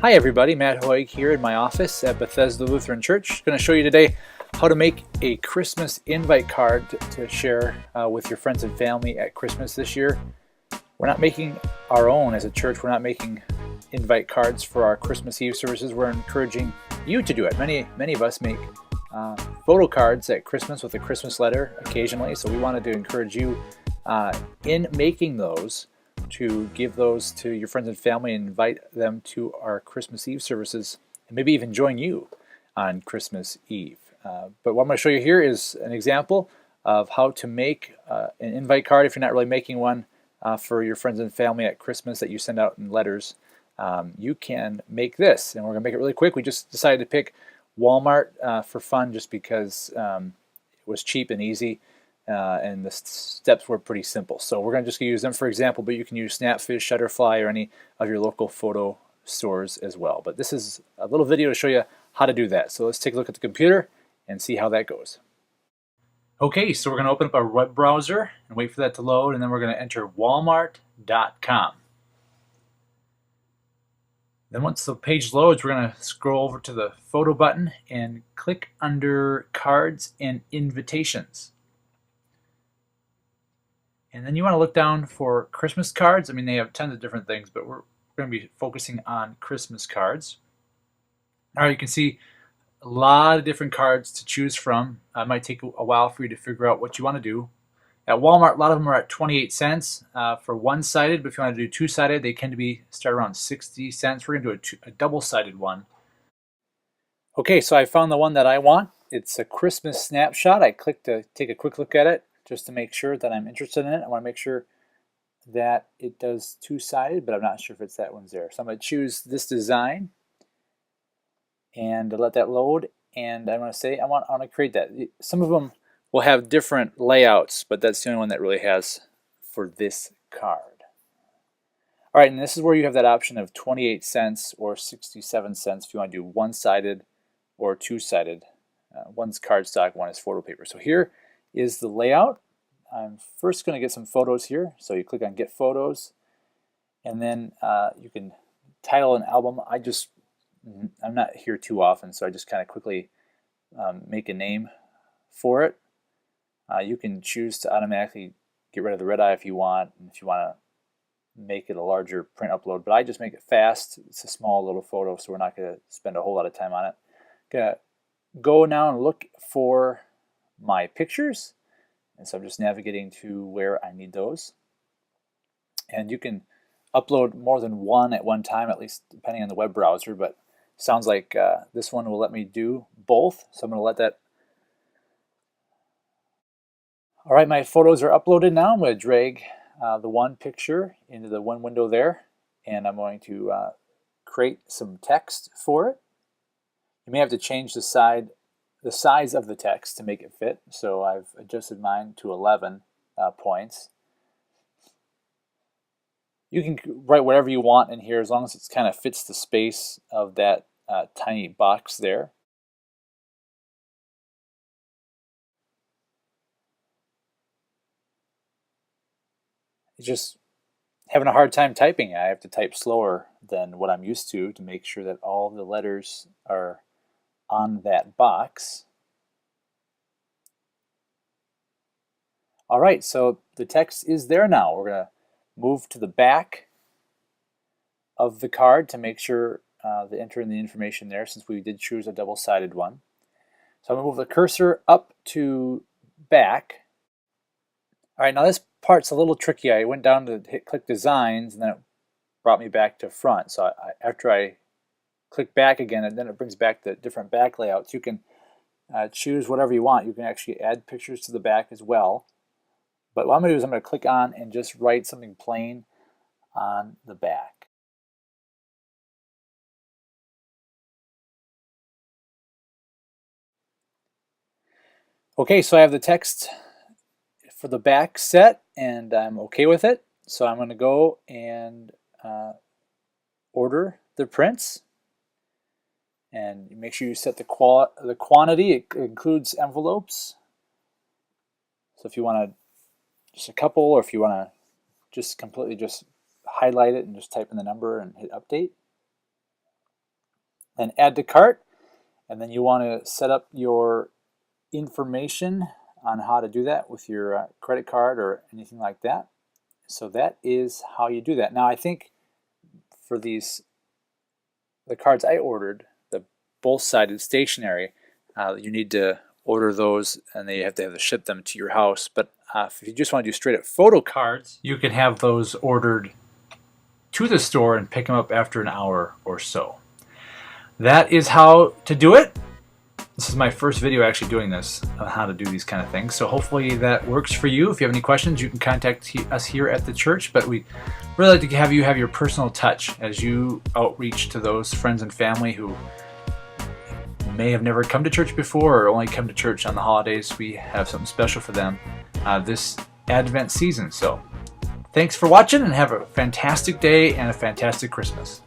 Hi everybody, Matt Hoig here in my office at Bethesda Lutheran Church. Going to show you today how to make a Christmas invite card to share with your friends and family at Christmas this year. We're not making our own as a church. We're not making invite cards for our Christmas Eve services. We're encouraging you to do it. Many of us make photo cards at Christmas with a Christmas letter occasionally, so we wanted to encourage you in making those to give those to your friends and family and invite them to our Christmas Eve services and maybe even join you on Christmas Eve. But what I'm going to show you here is an example of how to make an invite card if you're not really making one for your friends and family at Christmas that you send out in letters. You can make this, and we're going to make it really quick. We just decided to pick Walmart for fun just because it was cheap and easy. And the steps were pretty simple. So we're going to just use them for example, but you can use Snapfish, Shutterfly, or any of your local photo stores as well. But this is a little video to show you how to do that. So let's take a look at the computer and see how that goes. Okay, so we're going to open up our web browser and wait for that to load, and then we're going to enter walmart.com. Then once the page loads, we're going to scroll over to the photo button and click under Cards and Invitations. And then you want to look down for Christmas cards. I mean, they have tons of different things, but we're going to be focusing on Christmas cards. All right, you can see a lot of different cards to choose from. It might take a while for you to figure out what you want to do. At Walmart, a lot of them are at 28 cents for one-sided, but if you want to do two-sided, they tend to start around 60 cents. We're going to do a double-sided one. Okay, so I found the one that I want. It's a Christmas snapshot. I clicked to take a quick look at it, just to make sure that I'm interested in it. I want to make sure that it does two-sided, but I'm not sure if it's that one's there. So I'm going to choose this design and let that load. And I'm going to say I want to create that. Some of them will have different layouts, but that's the only one that really has for this card. All right, and this is where you have that option of 28 cents or 67 cents if you want to do one-sided or two-sided. One's cardstock, one is photo paper. So here is the layout. I'm first going to get some photos here. So you click on Get Photos, and then you can title an album. I'm not here too often, so I just kind of quickly make a name for it. You can choose to automatically get rid of the red eye if you want, and if you want to make it a larger print upload. But I just make it fast. It's a small little photo, so we're not going to spend a whole lot of time on it. Gonna go now and look for my pictures, and so I'm just navigating to where I need those. And you can upload more than one at one time, at least depending on the web browser, but sounds like this one will let me do both, so I'm going to let that. All right, my photos are uploaded now. I'm going to drag the one picture into the one window there, and I'm going to create some text for it. You may have to change the size of the text to make it fit, so I've adjusted mine to 11 points. You can write whatever you want in here as long as it kind of fits the space of that tiny box there. It's just having a hard time typing. I have to type slower than what I'm used to make sure that all the letters are on that box. All right, so the text is there now. We're going to move to the back of the card to make sure to enter in the information there, since we did choose a double-sided one. So I'm going to move the cursor up to back. All right, now this part's a little tricky. I went down to click Designs, and then it brought me back to front. So after I click back again, and then it brings back the different back layouts. You can choose whatever you want. You can actually add pictures to the back as well. But what I'm going to do is I'm going to click on and just write something plain on the back. Okay, so I have the text for the back set, and I'm okay with it. So I'm going to go and order the prints. And make sure you set the quantity. It includes envelopes. So if you want just a couple, or if you want to just completely just highlight it and just type in the number and hit update. Then add to cart, and then you want to set up your information on how to do that with your credit card or anything like that. So that is how you do that. Now I think for the cards I ordered, the both-sided stationery, you need to order those and they have to ship them to your house. But if you just want to do straight up photo cards, you can have those ordered to the store and pick them up after an hour or so. That is how to do it. This is my first video actually doing this, on how to do these kind of things. So hopefully that works for you. If you have any questions, you can contact us here at the church, but we really like to have you have your personal touch as you outreach to those friends and family who may have never come to church before or only come to church on the holidays. We have something special for them this Advent season. So thanks for watching and have a fantastic day and a fantastic Christmas.